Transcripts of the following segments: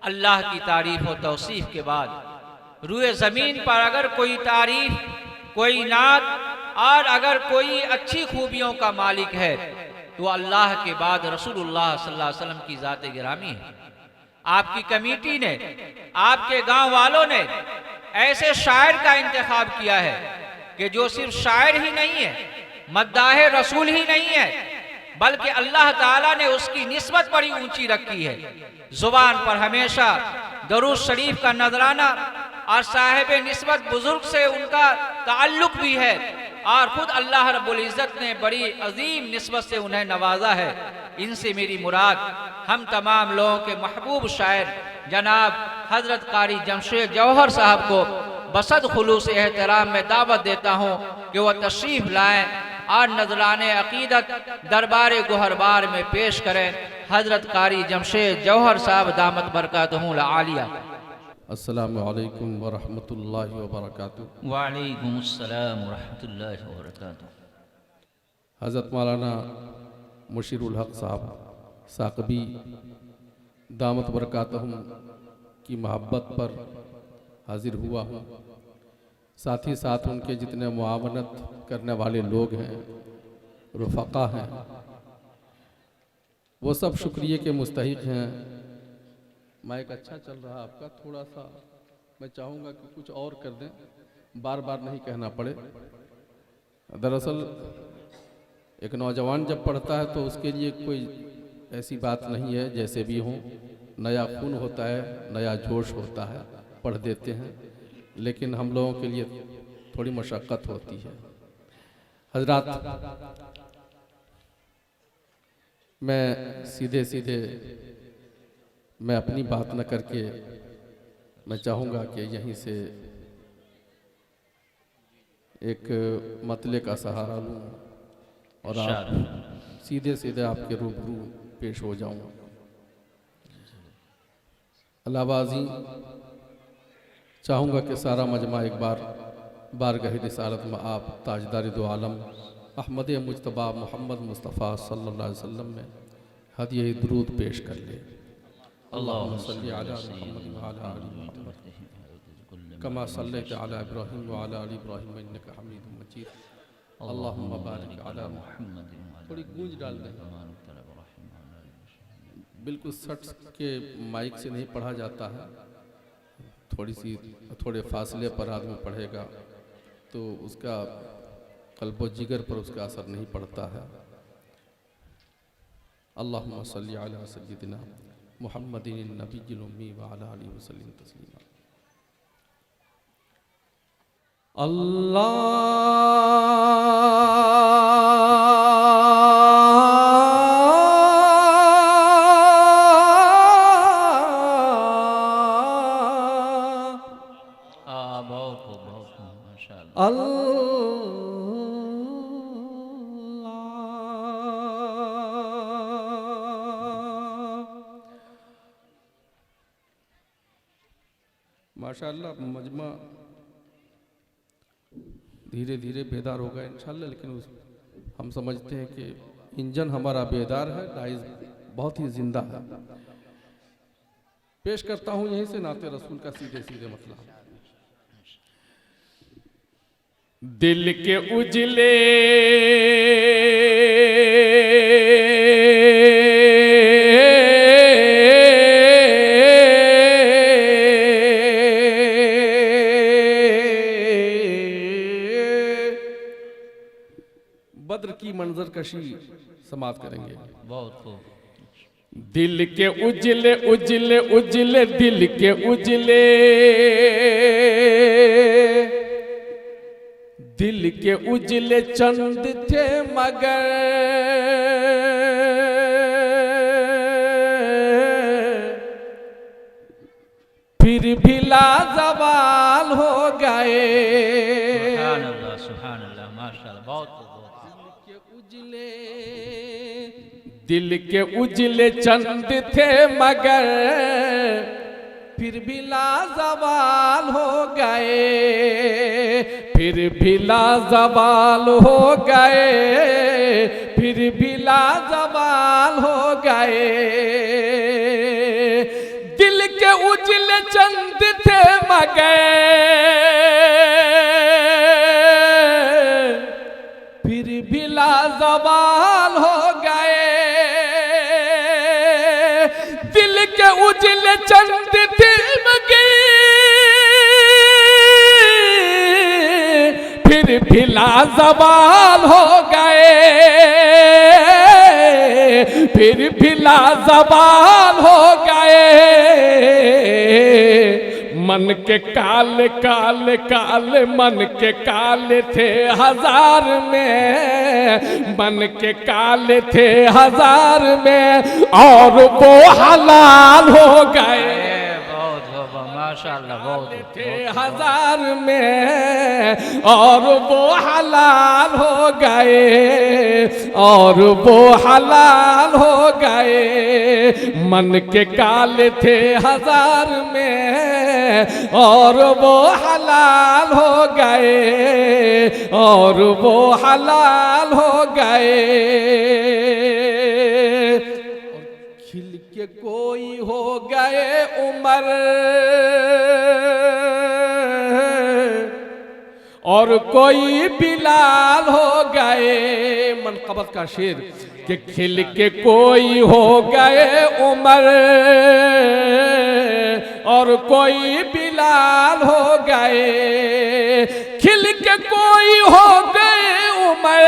अल्लाह की तारीफ और तौसीफ के बाद रूए ज़मीन पर अगर कोई तारीफ, कोई नात और अगर कोई अच्छी खूबियों का मालिक है तो अल्लाह के बाद रसूलुल्लाह सल्लल्लाहु अलैहि वसल्लम की ज़ात गिरामी है। आपकी कमेटी ने, आपके गांव वालों ने ऐसे शायर का इंतखाब किया है कि जो सिर्फ शायर ही नहीं है, मद्दाह रसूल ही नहीं है, बल्कि अल्लाह ताला ने उसकी निस्बत बड़ी ऊंची रखी है। जुबान पर हमेशा दरूद शरीफ का नजराना और साहिब निस्बत बुजुर्ग से उनका ताल्लुक भी है और खुद अल्लाह रब्बुल इज़्ज़त ने बड़ी अजीम निस्बत से उन्हें नवाजा है। इनसे मेरी मुराद हम तमाम लोगों के महबूब शायर जनाब हजरत कारी जमशेद जौहर साहब को बसद खुलूस एहतराम में दावत देता हूँ कि वह तशरीफ़ लाएँ और नजराने अकीदत दरबार गोहरबार में पेश करें। हजरत कारी जमशेद जौहर साहब दामत बरकातहुल आलिया। अस्सलामु अलैकुम व रहमतुल्लाहि व बरकातुहू। वालेकुम अस्सलाम व रहमतुल्लाहि व बरकातुहू। हज़रत मौलाना मुशीरुल हक साहब साकबी दामत बरकातहुम की मोहब्बत पर हाजिर हुआ हूँ। साथ ही साथ उनके जितने मुआवनत करने वाले लोग हैं, रुफ़क़ा हैं, वो सब शुक्रिया के मुस्तहिक़ हैं। माइक अच्छा चल रहा आपका, थोड़ा सा मैं चाहूँगा कि कुछ और कर दें, बार बार नहीं कहना पड़े। दरअसल एक नौजवान जब पढ़ता है तो उसके लिए कोई ऐसी बात नहीं है, जैसे भी हो नया खून होता है, नया जोश होता है, पढ़ देते हैं, लेकिन हम लोगों के लिए थोड़ी मशक्क़त होती है। हजरात, मैं सीधे मैं अपनी बात न करके मैं चाहूँगा कि यहीं से एक मतले का सहारा लूँ और आप सीधे आपके रूबरू पेश हो जाऊँ। अलावाज़ी चाहूँगा कि सारा मजमा एक बार बारगाह रिसालत में आप ताजदार दो आलम अहमद मुज्तबा मोहम्मद मुस्तफ़ा सल्लल्लाहु अलैहि वसल्लम में हदिया दुरूद पेश कर ले। अल्लाहुम्मा सल्ली अला मुहम्मद व अला आलि मुहम्मद कमा सल्लैता अला इब्राहीम व अला आलि इब्राहीम इन्नका हमीदुम मजीद। अल्लाहुम्मा बारिक अला मुहम्मद। थोड़ी गूंज डाल दें, बिल्कुल सट के माइक से नहीं पढ़ा जाता है, थोड़े फासले पर आदमी पढ़ेगा तो उसका क़ल्ब जिगर पर उसका असर नहीं पड़ता है। अल्लाहुम्मा सल्ली अला सय्यिदिना मुहम्मदिन नबिय्यिल उम्मी व अला आलिहि व सल्लिम तस्लीमा। माशाअल्लाह मजमा धीरे धीरे बेदार होगा इंशाअल्लाह, लेकिन हम समझते हैं कि इंजन हमारा बेदार है, डाइज बहुत ही जिंदा है। पेश करता हूँ यहीं से नाते रसूल का सीधे मतलब। दिल के उजले बद्र की मंजर कशी समाप्त करेंगे। बहुत खूब। दिल के उजले उजले उजले, दिल के उजले, दिल के उजले चंद थे मगर फिर भी लाजवाल हो गए। सुभान अल्लाह, सुभान अल्लाह, माशाअल्लाह, बहुत दिल के उजले चंद थे मगर फिर भी लाजवाल हो गए, फिर भी लाजवाल हो गए, फिर भी लाजवाल हो गए। दिल के चंद थे मगर फिर भी लाजवाल हो गए। दिल के उजले चंद थे मगर फिर भी लाजवाल हो गए। फिर भी लाजवाल हो गए। मन के काले काले काले मन के काले थे हजार में, मन के काले थे हजार में और वो हलाल हो गए। माशाअल्लाह बहुत थे हजार में और वो हलाल हो गए और वो हलाल हो गए। मन के काले थे हजार में और वो हलाल हो गए और वो हलाल हो गए। खिल के कोई हो गए उमर और कोई बिलाल हो गए। मनक़बत का शेर कि खिल के कोई हो गए उमर और कोई बिलाल हो गए। खिल के कोई हो गए उमर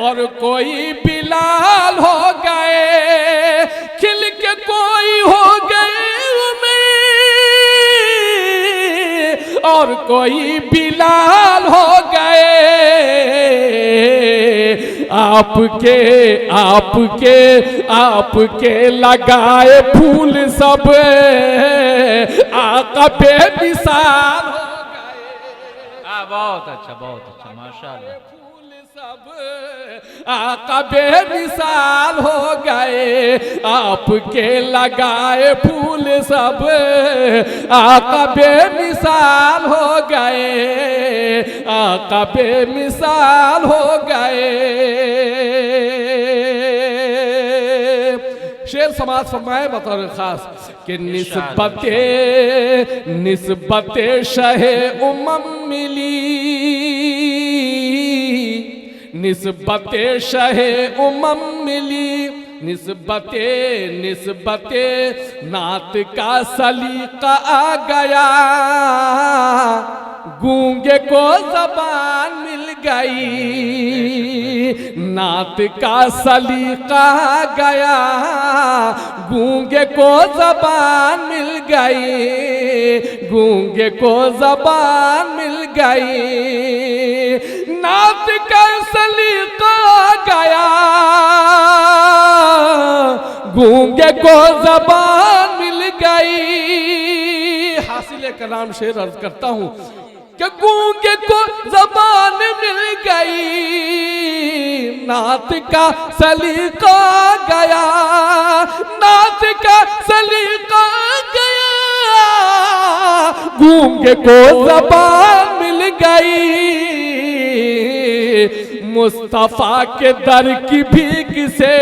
और कोई बिलाल हो गए। खिल के कोई हो गए और कोई बिलाल हो गए। आपके आपके आपके लगाए फूल सब आका बेमिसाल हो गए। बहुत अच्छा माशाअल्लाह। सब आका बेमिसाल हो गए। आपके लगाए फूल सब आका बेमिसाल हो गए। आका बेमिसाल हो गए। शेर समाज फरमाए बतौर खास कि निस्बते शहे उमम मिली, निस्बते शहे उमम मिली। निस्बते नात का सलीका आ गया। गूंगे को ज़बान मिल गई। नात का सलीका आ गया। गूंगे को ज़बान मिल गई। गूंगे को ज़बान मिल गई। नात का सलीका आ गया। गूंगे को ज़बान मिल गई। हासिल कलाम शेर अर्ज करता हूँ कि गूंगे को ज़बान मिल गई। नात का सलीका गया। नात का सलीका गया। गूंगे को ज़बान मिल गई। मुस्तफ़ा के दर की भीख से,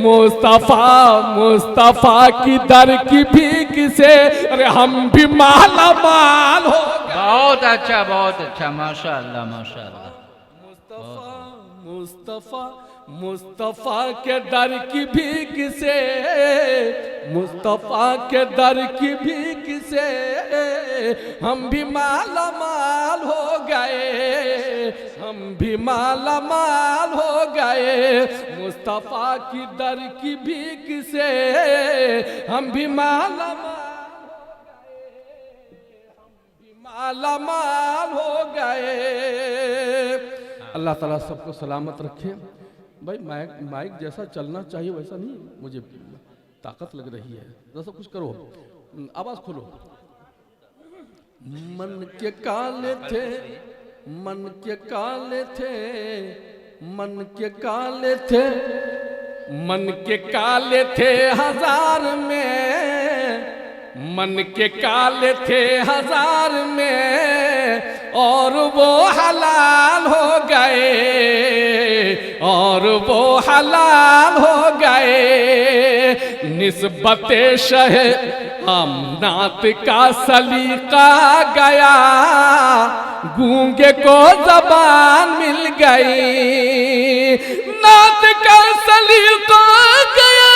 मुस्तफ़ा की दर की भीख से अरे हम भी माला माल हो गए। बहुत अच्छा माशाअल्लाह माशाअल्लाह। मुस्तफ़ा के दर की भीख से, मुस्तफ़ा के दर की भीख से हम भी माला माल हो गए। हम भी माला माल हो गए। मुस्तफ़ा की दर की भीख से हम भी माला माल हो गए। अल्लाह ताला सबको सलामत रखे। भाई माइक जैसा चलना चाहिए वैसा नहीं, मुझे ताकत लग रही है। जैसा कुछ करो, आवाज खोलो। मन के काले थे, मन के काले थे, मन के काले थे, मन के काले थे हजार में। मन के काले थे हजार में और वो हलाल हो गए। और वो हलाल हो गए। निस्बते शहे आमनात का सलीका गया, गूंगे को जबान मिल गई। नात का सलीका गया,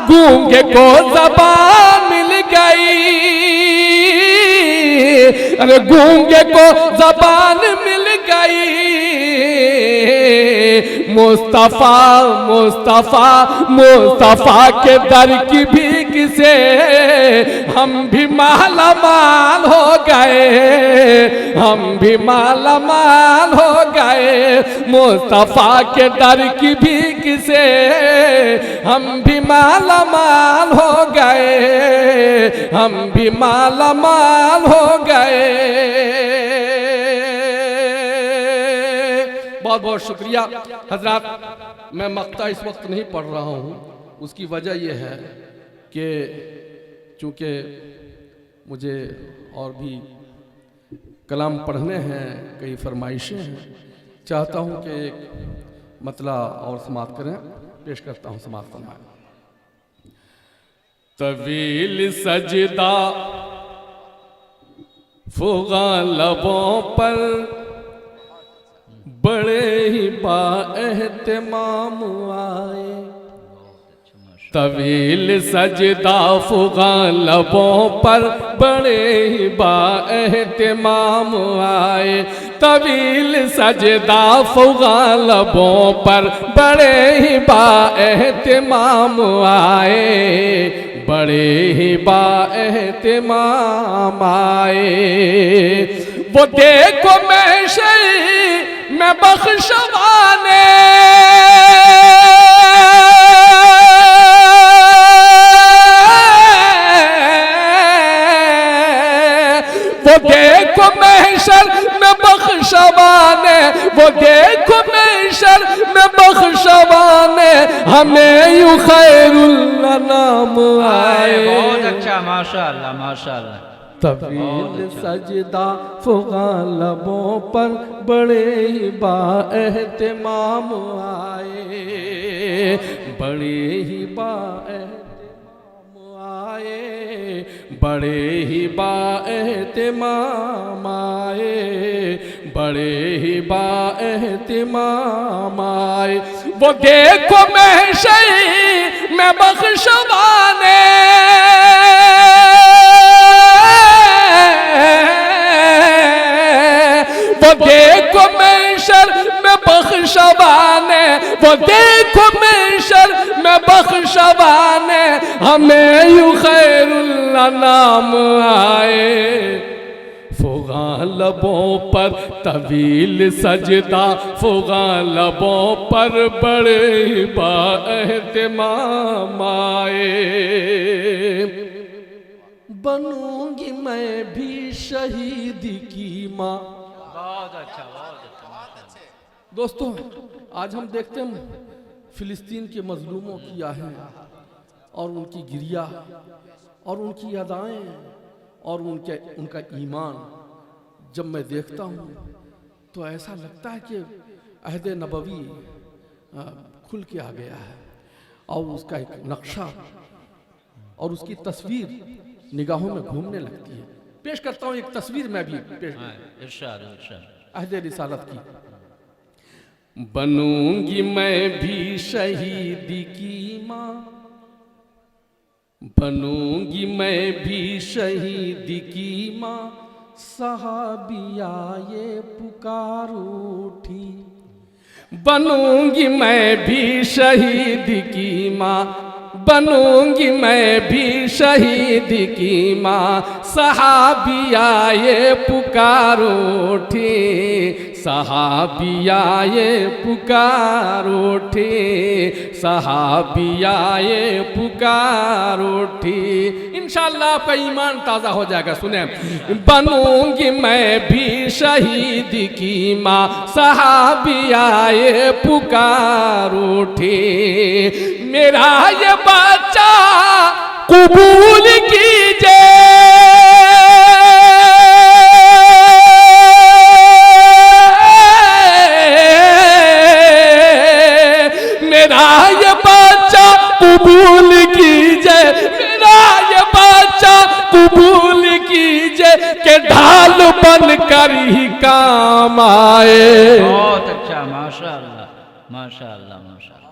गूंगे को जबान मिल गई। अरे गूंगे को जबान मिल गई। मुस्तफा मुस्तफा मुस्तफा के दर की भीख से हम भी माला माल हो गए, हम भी माला माल हो गए। मुस्तफा के दर की भीख से हम भी माला माल हो गए, हम भी माला माल हो गए। बहुत बहुत शुक्रिया हजरात। मैं मक्ता इस वक्त नहीं पढ़ रहा हूँ, उसकी वजह यह है कि चूँकि मुझे और भी कलाम पढ़ने हैं, कई फरमाइशें हैं, चाहता हूँ कि एक मतला और समाप्त करें। पेश करता हूँ, समाप्त फरमाएं। तवील सजदा फुगा लबों पर बड़े ही बाएहतिमाम आए। तवील सजदा फुगा लबों पर बड़े ही बाएहतिमाम आए। तवील सजदा फुगा लबों पर बड़े ही बाएहतिमाम आए, बड़े ही बाएहतिमाम आए। वो देखो मैं बख्शवाने, वो देखो महशर में बख्शवाने, वो देखो महशर में बख्शवाने, हमें यूं खैरुल अनाम आए। बहुत अच्छा, माशाअल्लाह माशाअल्लाह। तवील सजदा फुगा लबों पर बड़े ही बाएहतिमाम आए, बड़े ही बाएहतिमाम आए, बड़े ही बाएहतिमाम आए, बड़े ही बाएहतिमाम आए। वो देखो महशर में बख्शवाने, वो देखो महशर में बख्शवाने, वो देखो महशर में बख्शवाने, हमें यूं खैरुल अनाम आए। फुगा लबों पर तवील सजदा, फुगा लबों पर बड़े बाएहतिमाम आए। बनूंगी मैं भी शहीद की माँ। बहुत अच्छा, बहुत अच्छा। दोस्तों, आज हम देखते हैं फिलिस्तीन के मजलूमों की आहें और उनकी गिरिया और उनकी अदाएं और उनका ईमान जब मैं देखता हूँ तो ऐसा लगता है कि अहद नबवी खुल के आ गया है और उसका एक नक्शा और उसकी तस्वीर निगाहों में घूमने लगती है। पेश करता हूँ एक तस्वीर मैं भी इरशाद इरशाद। अहद रिसालत की। बनूंगी मैं भी शहीद की माँ, बनूंगी मैं भी शहीद की माँ, सहाबिया ये पुकार उठी। बनूंगी मैं भी शहीद की माँ, बनूंगी मैं भी शहीद की माँ, सहाबिया ये पुकार उठी, सहाबिया ये पुकार उठी, सहाबिया ये पुकार उठी। इंशाअल्लाह आपका ईमान ताज़ा हो जाएगा। सुने, बनूंगी मैं भी शहीद की माँ, सहाबिया ये पुकार उठी। मेरा ये बच्चा कबूल कीजिए, मेरा ये बच्चा कबूल कि ढाल बन कर ही काम आए। बहुत अच्छा, माशाअल्लाह माशाअल्लाह माशाअल्लाह।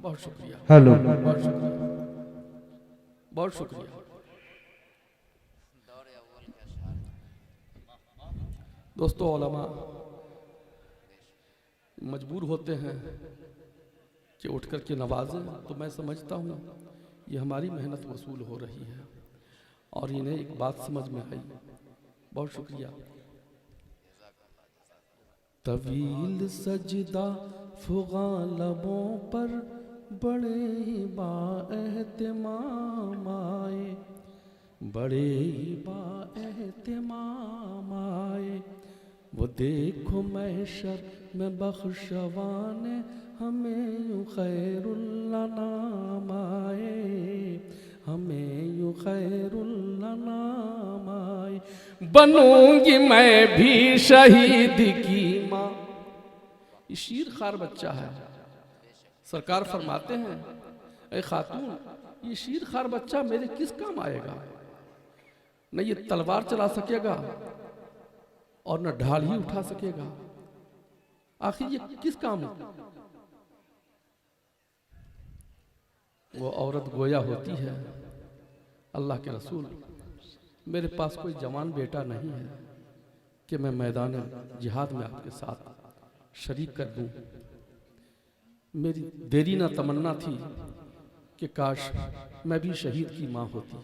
बहुत शुक्रिया, हेलो। बहुत शुक्रिया, बहुत शुक्रिया। दोस्तों, उलमा मजबूर होते हैं कि उठ कर के नवाजें, तो मैं समझता हूँ ये हमारी मेहनत वसूल हो रही है और इन्हें एक बात समझ में आई। बहुत शुक्रिया। तवील सजदा फुगा लबों पर बड़े ही बाएहतिमाम आए, बड़े ही बाएहतिमाम आए। वो देखो महशर में बख्शवान हमें यूं खैरुल्ला नाम आए, हमें यूं खैरुल्ला नाम आए। बनूंगी मैं भी शहीद की माँ। ये शीर खार बच्चा है। सरकार फरमाते हैं, ऐ खातून, ये शीर खार बच्चा मेरे किस काम आएगा? न ये तलवार चला सकेगा और न ढाल ही उठा सकेगा। आखिर ये किस काम? वो औरत गोया होती है, अल्लाह के रसूल, मेरे पास कोई जवान बेटा नहीं है कि मैं मैदान जिहाद में आपके साथ शरीक कर दूं। मेरी देरी ना तमन्ना थी कि काश मैं भी शहीद की माँ होती।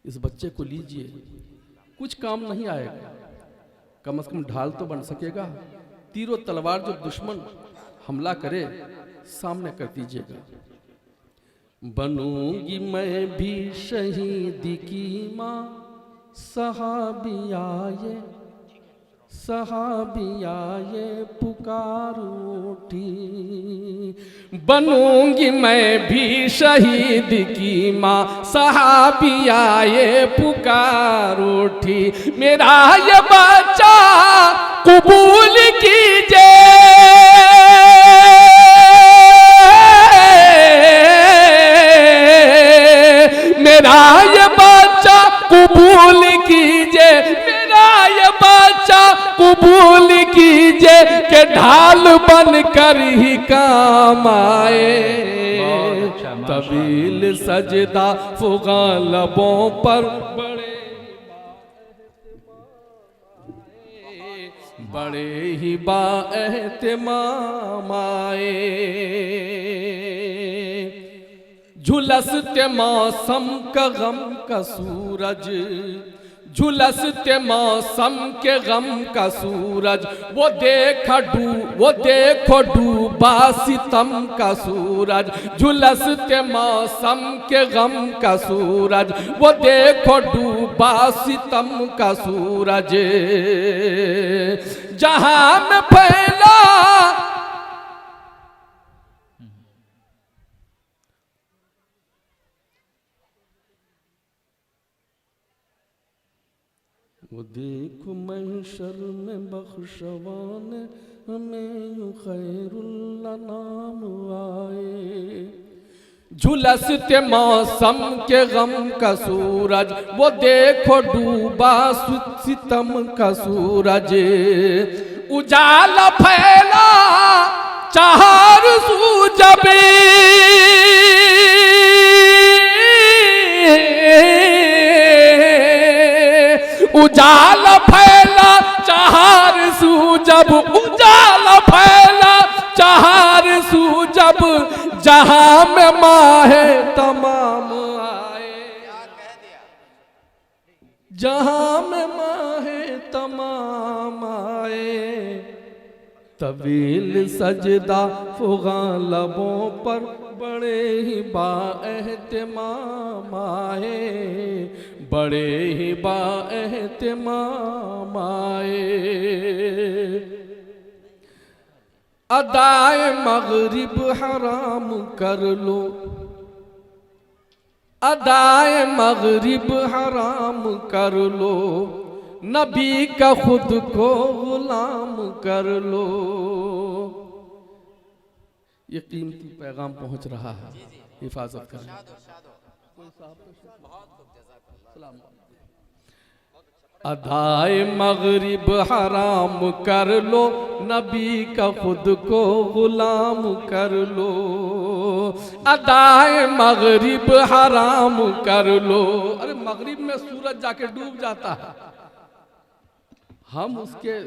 इस बच्चे को लीजिए, कुछ काम नहीं आएगा, कम से कम ढाल तो बन सकेगा। तीरों तलवार जो दुश्मन हमला करे सामने कर दीजिएगा। बनूंगी मैं भी शहीद की माँ, सहाबियाए सहाबियाए पुकार उठी। बनूंगी मैं भी शहीद की माँ, सहाबियाए पुकार उठी। मेरा ये बच्चा कबूल कीजिए, मेरा ये बच्चा कबूल कीजिए, मेरा ये बच्चा कबूल कीजिए कि ढाल बन कर ही काम आए। तवील सजदा फुगा लबों पर बड़े ही बाएहतिमाम आए। झुलसते मौसम का गम का सूरज, झुलसते मौसम के गम का सूरज, वो देखो डूबा सितम का सूरज। झुलसते मौसम के गम का सूरज, वो देखो डूबा सितम का सूरज। जहां में फैला वो देखो महशर में बख्शवान हमें यूं खैरुल्ला नाम आए। झुलसते मौसम के गम का सूरज, वो देखो डूबा सितम का सूरज। उजाला फैला चार सू जबे, उजाला फैला चार सू जब, उजाला फैला चार सू जब, जहां में माहे तमाम आए, जहां में माहे तमाम आए। तवील सजदा फुगा लबों पर बड़े ही बाएहतिमाम आए, बड़े ही बाएहतिमाम आए। अदाए मगरिब हराम कर लो, अदाए मगरिब हराम कर लो, नबी का खुद को गुलाम कर लो। ये कीमती पैगाम पहुंच रहा है, हिफाजत करें। अदाए मगरिब हराम कर लो, नबी का खुद को गुलाम कर लो। अदाए मगरिब हराम कर लो। अरे मगरिब में सूरज जाके डूब जाता है, हम उसके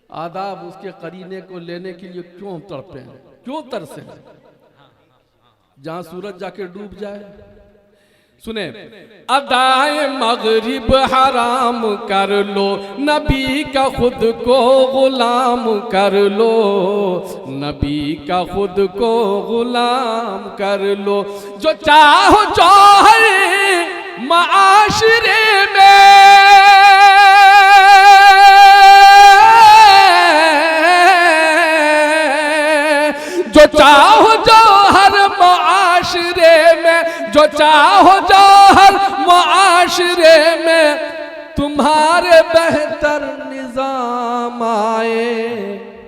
आदाब, उसके करीने को लेने के लिए क्यों तड़पे हैं, क्यों तरसे हैं? जहां सूरज जाके डूब जाए। सुने, अदाए मगरिब हराम कर लो, नबी का खुद को गुलाम कर लो। नबी का खुद को गुलाम कर लो। जो चाहो जौहर माशरे में, जो चाहो जौहर माशरे में, जो चाहो जौहर माशरे में, तुम्हारे बेहतर निजाम आए।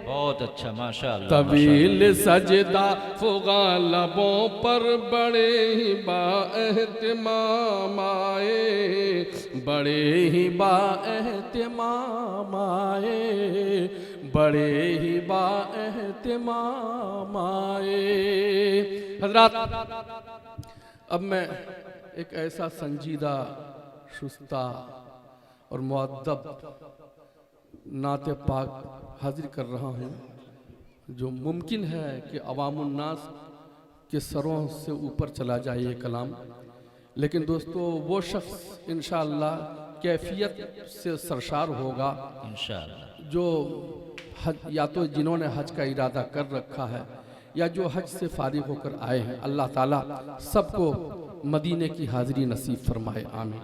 बहुत अच्छा, माशाअल्लाह। तवील सजदा फुगा लबों पर बड़े ही बाएहतिमाम आए, बड़े ही बाएहतिमाम आए, बड़े ही बाएहतिमाम आए। हज़रात, अब मैं एक ऐसा संजीदा, शुस्ता और मुअद्दब नाते पाक हाजिर कर रहा हूँ, जो मुमकिन है कि अवामुन्नास के सरों से ऊपर चला जाए ये कलाम। लेकिन दोस्तों, वो शख्स इंशाअल्लाह कैफियत से सरशार होगा इंशाअल्लाह, जो हज, या तो जिन्होंने हज का इरादा कर रखा है या जो हज से फारिग होकर आए हैं। अल्लाह ताला सबको मदीने की हाज़िरी नसीब फरमाए, आमीन।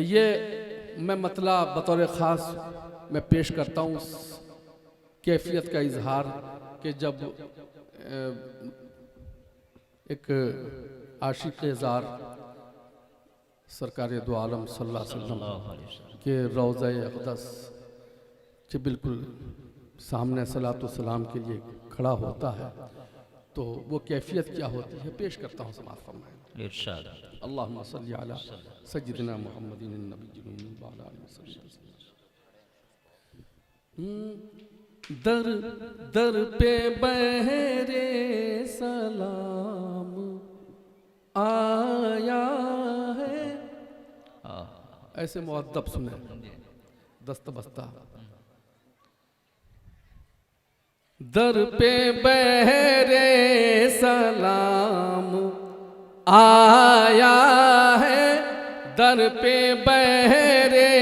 ये मैं मतला बतौर ख़ास मैं पेश करता हूँ कैफियत का इजहार कि जब एक आशिक़ ज़ार सरकार दो आलम सल्लल्लाहु अलैहि वसल्लम के रोज़ा अक़दस के बिल्कुल सामने सलातो सलाम के लिए खड़ा होता है, तो वो कैफियत क्या होती है पेश करता हूँ, समाअत फरमाएं। इरशाद। अल्लाहुम्मा सल्ली अला सय्यिदिना मुहम्मदिन नबिय्यिल व अला आलिहि वसल्लम। दर दर पे बहरे सलाम आया है। ऐसे मुअद्दब सुने, दस्त बस्ता। दर पे बहरे सलाम आया है, दर पे बहरे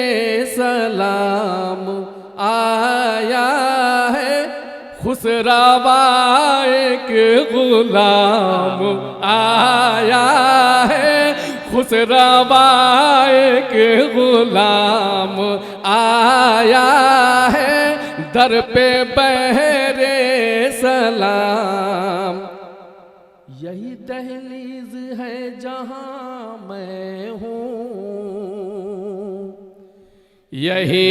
सलाम आया है। खुसरावा एक गुलाम आया है, खुसरावा एक गुलाम आया है। दर पे बहरे सलाम, यही दहलीज है जहां मैं हूँ, यही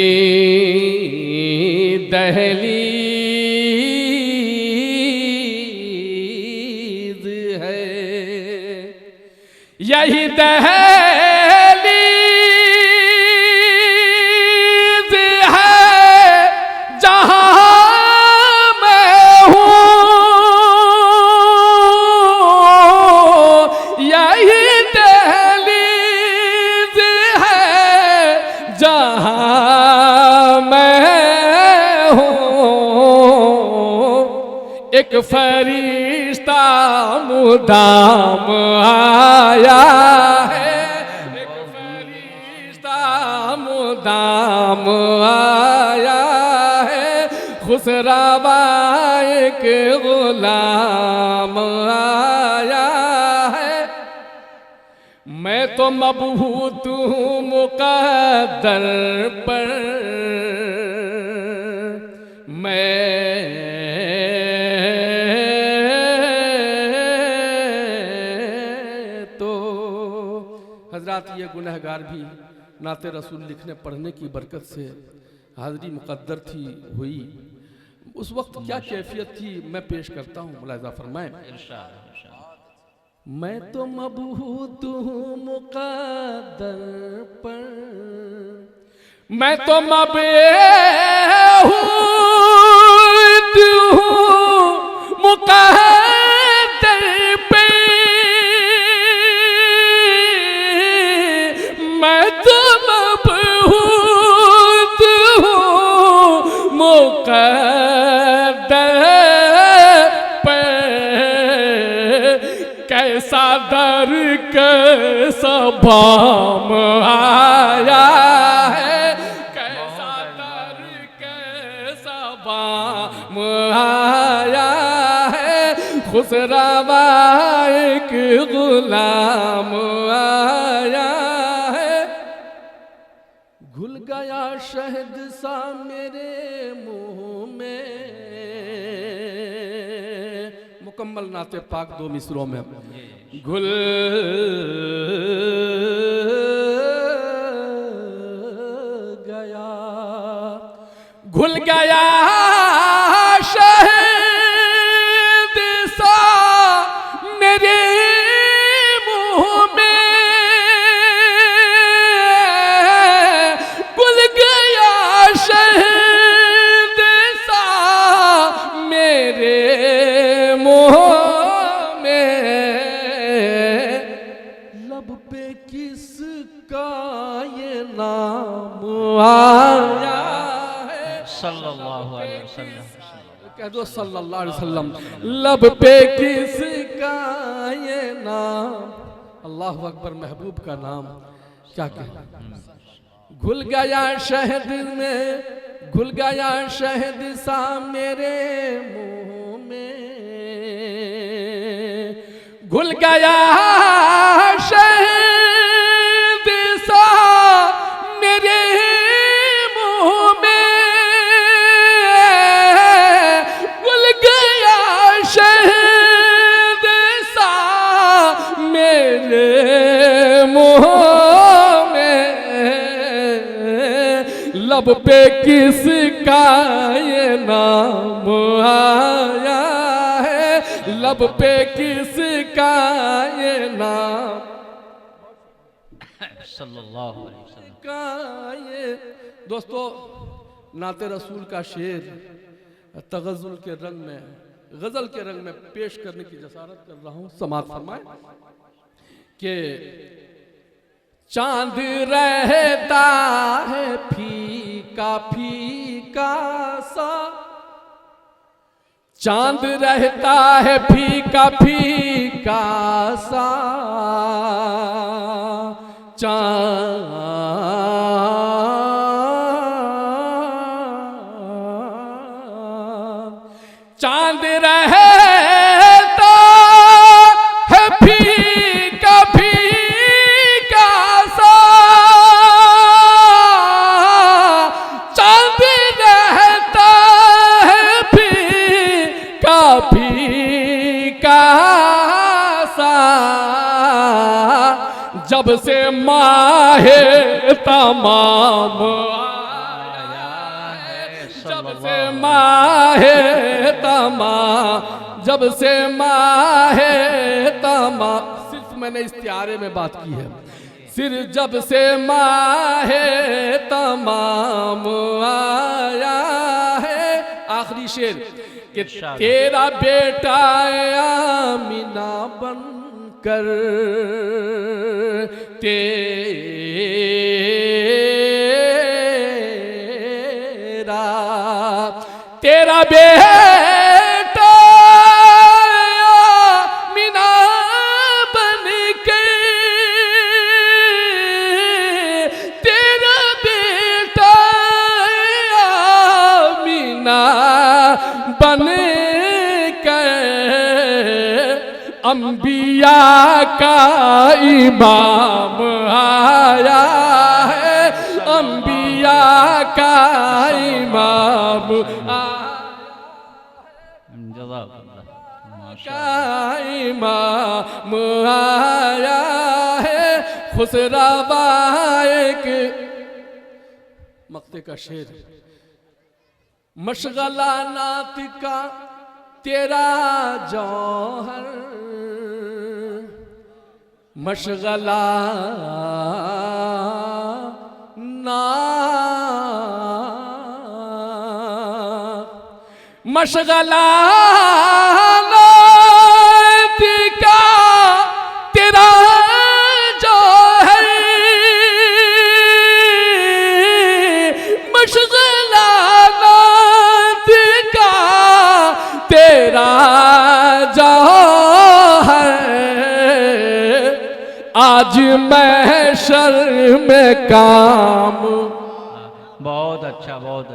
दहलीज है, यही दहलीज है जहां मैं हूँ, यही दहलीज है जहां मैं हूँ। एक फरिश्ता मुदाम आया है, एक फरिश्ता मुदाम आया है। खुसरावा एक गुलाम आया है। मैं तो मबहूत हूँ मुक़द्दर पर, मैं तो हजरात ये गुनहगार भी नाते रसूल लिखने पढ़ने की बरकत से हाज़िरी मुक़द्दर थी हुई। उस वक्त क्या कैफियत थी मैं पेश करता हूँ, मुलाहिज़ा फरमाएं। इरशाद, इरशाद। मैं तो मबहूत हूँ मुक़द्दर पर, मैं तो मबूद हूँ मुक़द्दर पे, मैं तो मबूद हूँ मुक़द्दर पे। कैसा दर कैसा बाम आया है, कैसा दर कैसा बाम आया है, खुसरवा एक गुलाम आया है। घुल गया शहद सा मेरे मुंह में, मुकम्मल नाते पाक दो मिसरों में। घुल गया, घुल गया शहद सा मेरे मुंह में, घुल गया शहद सा मेरे मुंह में। लब पे किसका ये नाम आया है, सल्लल्लाहु अलैहि वसल्लम। कह दो सल्लल्लाहु अलैहि वसल्लम। लब पे किसका ये नाम, अल्लाह अकबर, महबूब का नाम क्या कहें। घुल गया शहद में, घुल गया शहद सा मेरे मुंह में, घुल गया शहद सा मेरे मुंह में, घुल गया शहद सा मेरे मुंह में। लब पे किसका ये नाम आया है, लब पे किसका ये नाम सल्लल्लाहु अलैहि वसल्लम का ये। दोस्तों, नाते रसूल का शेर तगज़ुल के रंग में, गज़ल के रंग में पेश करने की जसारत कर रहा हूँ। समात फरमाए कि चांद रहता है फीका फीका सा, चांद रहता है फीका फीका सा, चांद रहता है फीका फीका सा, चांद रहता है फीका फीका सा। जब से माहे तमाम आया है, जब से माहे तमाम, जब से माहे तमाम, सिर्फ मैंने इस्तिआरे में बात की है, सिर्फ जब से माहे तमाम आया है। आखिरी शेर कि तेरा बेटा आमिना बन कर तेरा बेटा आमिना बन के, तेरा बेटा आमिना बन के, अंबिया का इमाम आया है, अंबिया का इमाम का इमाम आया है। खुसरवा एक मक्ते का शेर, मशगला नात का तेरा जौहर, मशगला नात मशगला का तेरा जो है, मशगला का तेरा जो है, आज महशर में काम। बहुत अच्छा, बहुत अच्छा।